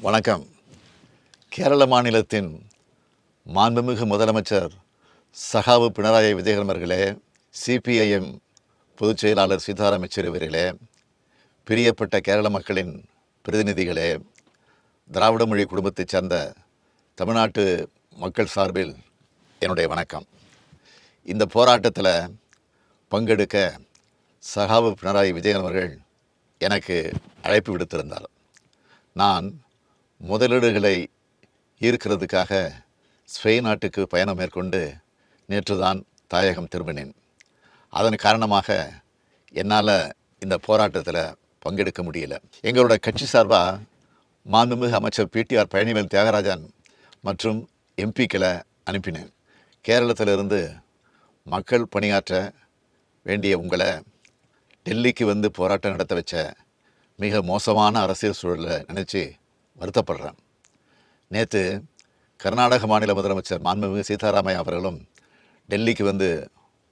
வணக்கம். கேரள மாநிலத்தின் மாண்புமிகு முதலமைச்சர் சகாவு பினராயி விஜயன் அவர்களே, சிபிஐஎம் பொதுச் செயலாளர் சீதாராம் யெச்சூரி அவர்களே, பிரியப்பட்ட கேரள மக்களின் பிரதிநிதிகளே, திராவிட மொழி குடும்பத்தைச் சேர்ந்த தமிழ்நாட்டு மக்கள் சார்பில் என்னுடைய வணக்கம். இந்த போராட்டத்தில் பங்கெடுக்க சகாவு பினராயி விஜயன் அவர்கள் எனக்கு அழைப்பு விடுத்திருந்தார். நான் முதலீடுகளை ஈர்க்கிறதுக்காக ஸ்பெயின் நாட்டுக்கு பயணம் மேற்கொண்டு நேற்று தான் தாயகம் திரும்பினேன். அதன் காரணமாக என்னால் இந்த போராட்டத்தில் பங்கெடுக்க முடியல. எங்களோட கட்சி சார்பாக மாண்புமிகு அமைச்சர் பிடிஆர் பழனிவேல் தியாகராஜன் மற்றும் எம்பிக்களை அனுப்பினேன். கேரளத்திலிருந்து மக்கள் பணியாற்ற வேண்டிய உங்களை டெல்லிக்கு வந்து போராட்டம் நடத்த வச்ச மிக மோசமான அரசியல் சூழலை நினச்சி வருத்தப்படுறேன். நேற்று கர்நாடக மாநில முதலமைச்சர் மாண்புமிகு சீதாராமையா அவர்களும் டெல்லிக்கு வந்து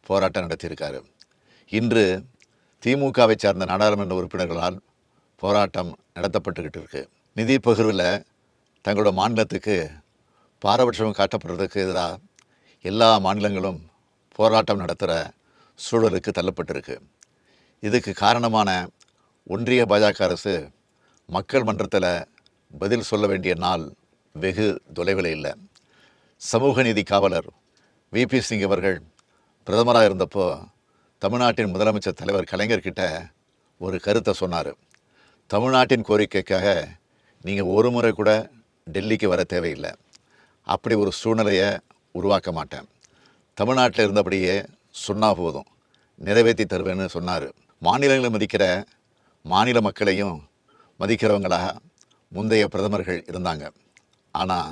போராட்டம் நடத்தியிருக்காரு. இன்று திமுகவை சார்ந்த நாடாளுமன்ற உறுப்பினர்களால் போராட்டம் நடத்தப்பட்டுக்கிட்டு இருக்கு. நிதி பகிர்வில் தங்களோட மாநிலத்துக்கு பாரபட்சம் காட்டப்படுறதுக்கு எதிராக எல்லா மாநிலங்களும் போராட்டம் நடத்துகிற சூழலுக்கு தள்ளப்பட்டிருக்கு. இதுக்கு காரணமான ஒன்றிய பாஜக அரசு மக்கள் மன்றத்தில் பதில் சொல்ல வேண்டிய நாள் வெகு தொலைவில் இல்லை. சமூக நீதி காவலர் விபி சிங் அவர்கள் பிரதமராக இருந்தப்போ தமிழ்நாட்டின் முதலமைச்சர் தலைவர் கலைஞர்கிட்ட ஒரு கருத்தை சொன்னார். தமிழ்நாட்டின் கோரிக்கைக்காக நீங்கள் ஒரு முறை கூட டெல்லிக்கு வர தேவையில்லை, அப்படி ஒரு சூழ்நிலையை உருவாக்க மாட்டேன், தமிழ்நாட்டில் இருந்தபடியே சொன்னால் போதும், நிறைவேற்றி தருவேன்னு சொன்னார். மாநிலங்களை மதிக்கிற மாநில மக்களையும் மதிக்கிறவங்களாக முந்தைய பிரதமர்கள் இருந்தாங்க. ஆனால்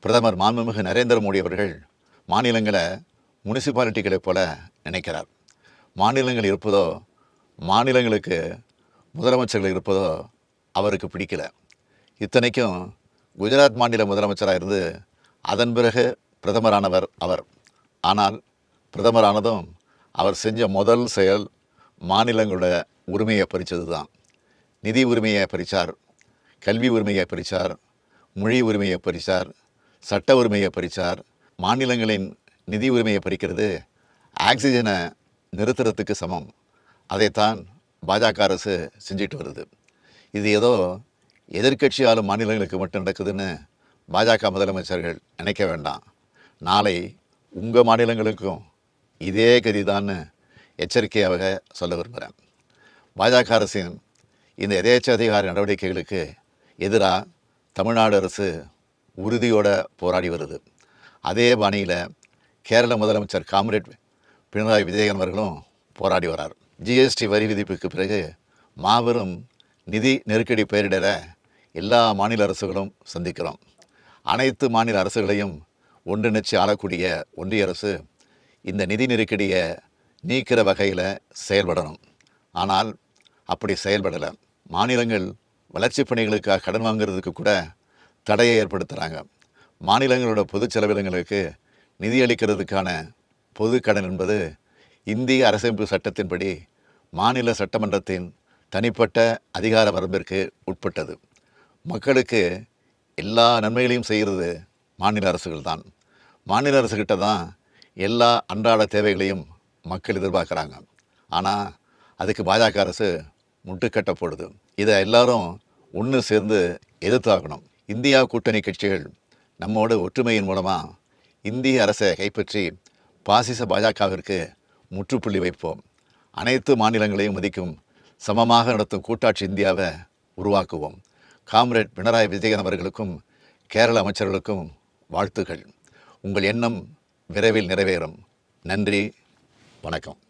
பிரதமர் மாண்புமிகு நரேந்திர மோடி அவர்கள் மாநிலங்களை முனிசிபாலிட்டிகளைப் போல நினைக்கிறார். மாநிலங்கள் இருப்பதோ, மாநிலங்களுக்கு முதலமைச்சர்கள் இருப்பதோ அவருக்கு பிடிக்கல. இத்தனைக்கும் குஜராத் மாநில முதலமைச்சராக இருந்து அதன் பிறகு பிரதமரானவர் அவர். ஆனால் பிரதமரானதும் அவர் செஞ்ச முதல் செயல் மாநிலங்களோட உரிமையை பறித்தது தான். நிதி உரிமையை பறித்தார், கல்வி உரிமையை பறித்தார், மொழி உரிமையை பறித்தார், சட்ட உரிமையை பறித்தார். மாநிலங்களின் நிதி உரிமையை பறிக்கிறது ஆக்சிஜனை நிறுத்துறதுக்கு சமம். அதைத்தான் பாஜக அரசு செஞ்சிட்டு வருது. இது ஏதோ எதிர்க்கட்சி ஆளும் மாநிலங்களுக்கு மட்டும் நடக்குதுன்னு பாஜக முதலமைச்சர்கள் நினைக்க வேண்டாம். நாளை உங்கள் மாநிலங்களுக்கும் இதே கதிதான்னு எச்சரிக்கையாக சொல்ல விரும்புகிறேன். பாஜக அரசின் இந்த எதேச்ச அதிகார நடவடிக்கைகளுக்கு எதிராக தமிழ்நாடு அரசு உறுதியோடு போராடி வருது. அதே பாணியில் கேரள முதலமைச்சர் காம்ரேட் பினராயி விஜயன் அவர்களும் போராடி வரார். ஜிஎஸ்டி வரி விதிப்புக்கு பிறகு மாபெரும் நிதி நெருக்கடி பெயரிடற எல்லா மாநில அரசுகளும் சந்திக்கிறோம். அனைத்து மாநில அரசுகளையும் ஒன்றிணைச்சு ஆளக்கூடிய ஒன்றிய அரசு இந்த நிதி நெருக்கடியை நீக்கிற வகையில் செயல்படணும். ஆனால் அப்படி செயல்படலை. மாநிலங்கள் வளர்ச்சி பணிகளுக்காக கடன் வாங்கிறதுக்கு கூட தடையை ஏற்படுத்துகிறாங்க. மாநிலங்களோட பொது செலவினங்களுக்கு நிதி அளிக்கிறதுக்கான பொது கடன் என்பது இந்திய அரசமைப்பு சட்டத்தின்படி மாநில சட்டமன்றத்தின் தனிப்பட்ட அதிகார வரம்பிற்கு உட்பட்டது. மக்களுக்கு எல்லா நன்மைகளையும் செய்கிறது மாநில அரசுகள் தான். மாநில அரசுகிட்ட தான் எல்லா அன்றாட தேவைகளையும் மக்கள் எதிர்பார்க்குறாங்க. ஆனால் அதுக்கு பாஜக அரசு முட்டுக்கட்ட போடுது. இதை எல்லாரும் ஒன்று சேர்ந்து எதிர்த்தாகணும். இந்தியா கூட்டணி கட்சிகள் நம்மோட ஒற்றுமையின் மூலமாக இந்திய அரசை கைப்பற்றி பாசிச பாஜகவிற்கு முற்றுப்புள்ளி வைப்போம். அனைத்து மாநிலங்களையும் மதிக்கும் சமமாக நடத்தும் கூட்டாட்சி இந்தியாவை உருவாக்குவோம். காம்ரேட் பினராயி விஜயன் அவர்களுக்கும் கேரள அமைச்சர்களுக்கும் வாழ்த்துக்கள். உங்கள் எண்ணம் விரைவில் நிறைவேறும். நன்றி, வணக்கம்.